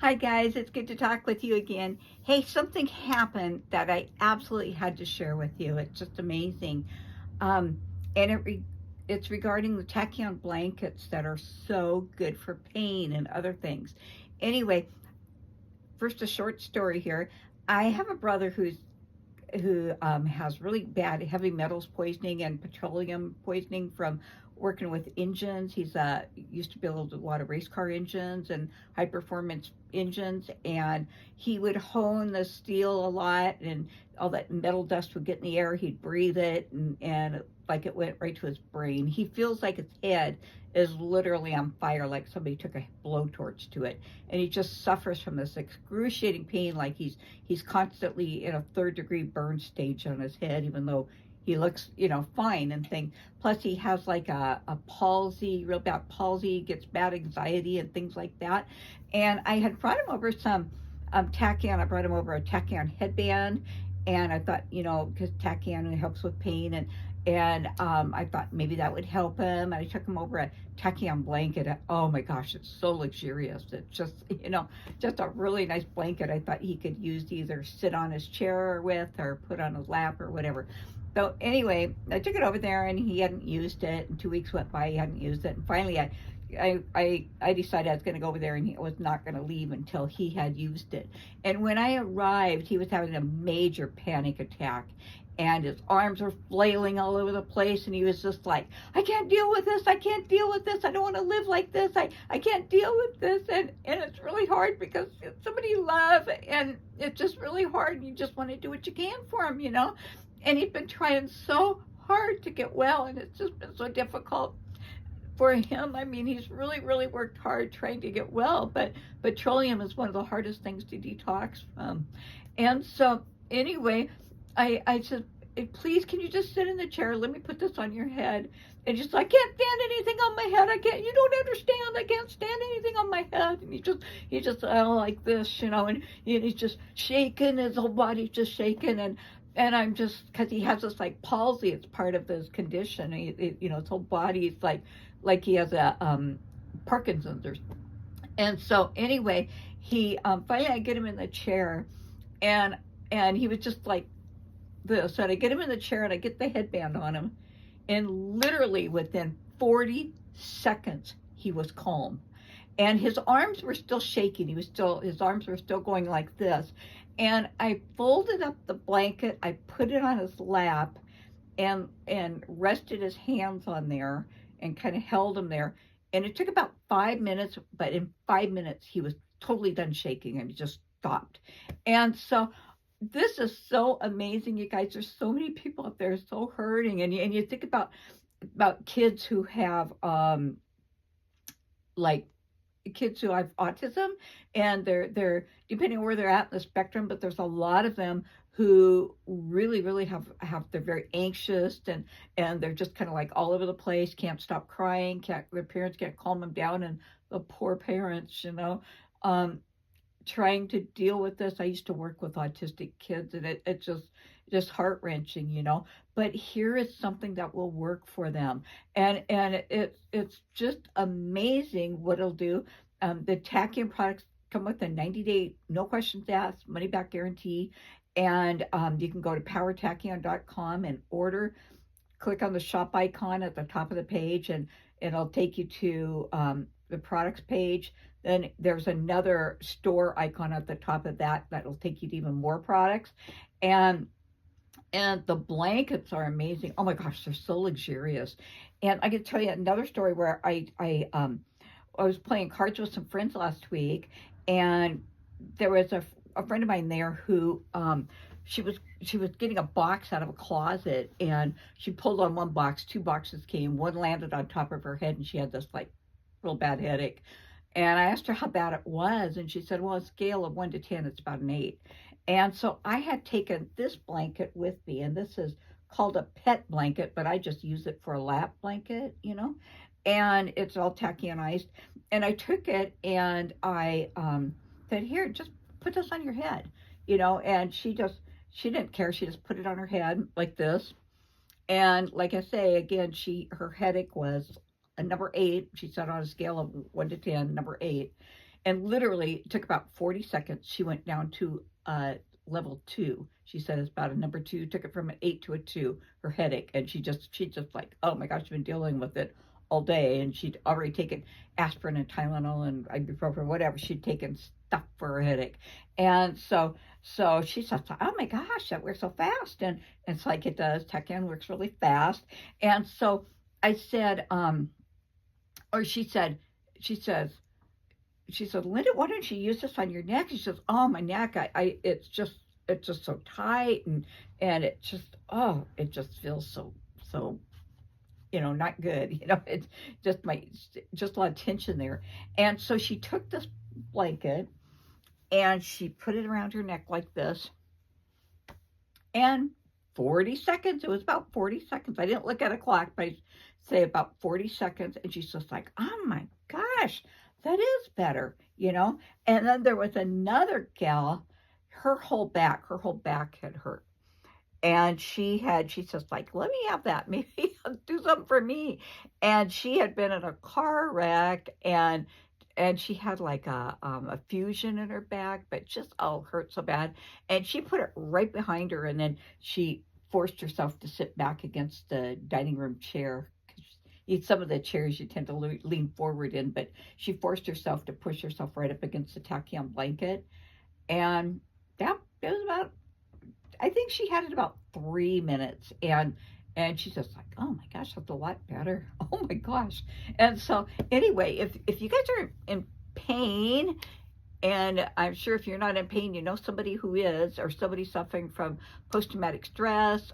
Hi guys, it's good to talk with you again. Hey, something happened that I absolutely had to share with you. It's just amazing. Um, and it's regarding the tachyon blankets that are so good for pain and other things. Anyway, first a short story here. I have a brother who has really bad heavy metals poisoning and petroleum poisoning from working with engines. He's used to build a lot of race car engines and high performance engines, and he would hone the steel a lot, and all that metal dust would get in the air. He'd breathe it, and like it went right to his brain. He feels like his head is literally on fire, like somebody took a blowtorch to it, and he just suffers from this excruciating pain, like he's constantly in a third-degree burn stage on his head, even though he looks, fine and things. Plus, he has like a palsy, real bad palsy, gets bad anxiety and things like that. And I had brought him over some tachyon. I brought him over a tachyon headband, and I thought, because tachyon helps with pain, and I thought maybe that would help him. And I took him over a tachyon blanket. Oh my gosh, it's so luxurious. It's just, just a really nice blanket. I thought he could use to either sit on his chair with or put on his lap or whatever. So anyway, I took it over there and he hadn't used it. And 2 weeks went by, he hadn't used it. And finally, I decided I was going to go over there and he was not going to leave until he had used it. And when I arrived, he was having a major panic attack. And his arms were flailing all over the place, and he was just like, I can't deal with this, I can't deal with this, I don't want to live like this, I can't deal with this, and it's really hard because it's somebody you love, and it's just really hard, and you just want to do what you can for him, and he's been trying so hard to get well, and it's just been so difficult for him. I mean, he's really, really worked hard trying to get well, but petroleum is one of the hardest things to detox from. And so anyway, I said, please, can you just sit in the chair? Let me put this on your head. And he's like, I can't stand anything on my head. You don't understand. I can't stand anything on my head. And he just like this, and he's just shaking. His whole body's just shaking. And I'm just, because he has this like palsy. It's part of his condition. His whole body is like he has a Parkinson's. And so anyway, he finally I get him in the chair, and he was just like this. So I get him in the chair and I get the headband on him, and literally within 40 seconds he was calm, and his arms were still shaking. His arms were still going like this, and I folded up the blanket, I put it on his lap, and rested his hands on there and kind of held him there. And it took about 5 minutes, but in 5 minutes he was totally done shaking and he just stopped. And so this is so amazing, you guys. There's so many people out there so hurting, and you think about kids who have like kids who have autism, and they're depending on where they're at in the spectrum, but there's a lot of them who really have they're very anxious, and they're just kind of like all over the place, can't stop crying, their parents can't calm them down, and the poor parents, trying to deal with this. I used to work with autistic kids, and it's just heart-wrenching, but here is something that will work for them, and it's just amazing what it'll do. The tachyon products come with a 90-day no questions asked money back guarantee, and you can go to powertachyon.com and order. Click on the shop icon at the top of the page, and it'll take you to the products page. Then there's another store icon at the top of that will take you to even more products. And the blankets are amazing. Oh my gosh, they're so luxurious. And I can tell you another story where I was playing cards with some friends last week, and there was a friend of mine there who she was getting a box out of a closet, and she pulled on one box, 2 boxes came, one landed on top of her head, and she had this like real bad headache. And I asked her how bad it was, and she said, well, on a scale of 1 to 10, it's about an 8. And so I had taken this blanket with me, and this is called a pet blanket, but I just use it for a lap blanket, and it's all tacyonized. And I took it, and I said, here, just put this on your head, and she didn't care. She just put it on her head like this. And like I say, again, her headache was a number 8. She said on a scale of 1 to 10, number 8. and literally it took about 40 seconds. She went down to level 2. She said it's about a number 2. Took it from an 8 to a 2. Her headache, and she just like, oh my gosh, she's been dealing with it all day, and she'd already taken aspirin and Tylenol and ibuprofen, whatever. She'd taken stuff for her headache, and so she said, oh my gosh, that works so fast, and it's like it does. Tachyon works really fast, and so I said, or she said, Linda, why don't you use this on your neck? She says, oh, my neck, it's just so tight, and it just, oh, it just feels so, not good. It's just a lot of tension there. And so she took this blanket and she put it around her neck like this. And 40 seconds, it was about 40 seconds. I didn't look at a clock, but I'd say about 40 seconds. And she's just like, oh my gosh, that is better, And then there was another gal, her whole back had hurt. And she says, like, let me have that. Maybe do something for me. And she had been in a car wreck, and she had like a fusion in her back, but just, hurt so bad. And she put it right behind her, and then she forced herself to sit back against the dining room chair. Some of the chairs you tend to lean forward in, but she forced herself to push herself right up against the tachyon blanket. And it was about, I think she had it about 3 minutes, and she's just like, oh my gosh, that's a lot better. Oh my gosh. And so anyway, if you guys are in pain, and I'm sure if you're not in pain, you know somebody who is, or somebody suffering from post-traumatic stress,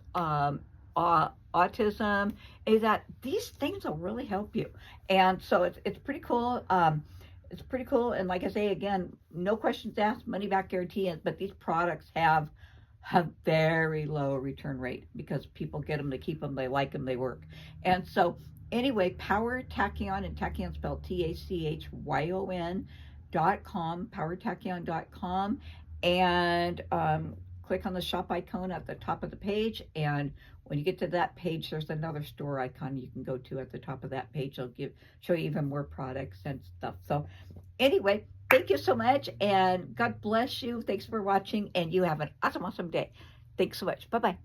autism, is that these things will really help you. And so it's pretty cool. It's pretty cool. And like I say, again, no questions asked, money back guarantee. But these products have very low return rate because people get them, they keep them, they like them, they work. And so anyway, Power Tachyon, and Tachyon spelled TACHYON.com, powertachyon.com, and click on the shop icon at the top of the page. And when you get to that page, there's another store icon you can go to at the top of that page. It'll show you even more products and stuff. So anyway, thank you so much, and God bless you. Thanks for watching, and you have an awesome day. Thanks so much. Bye-bye.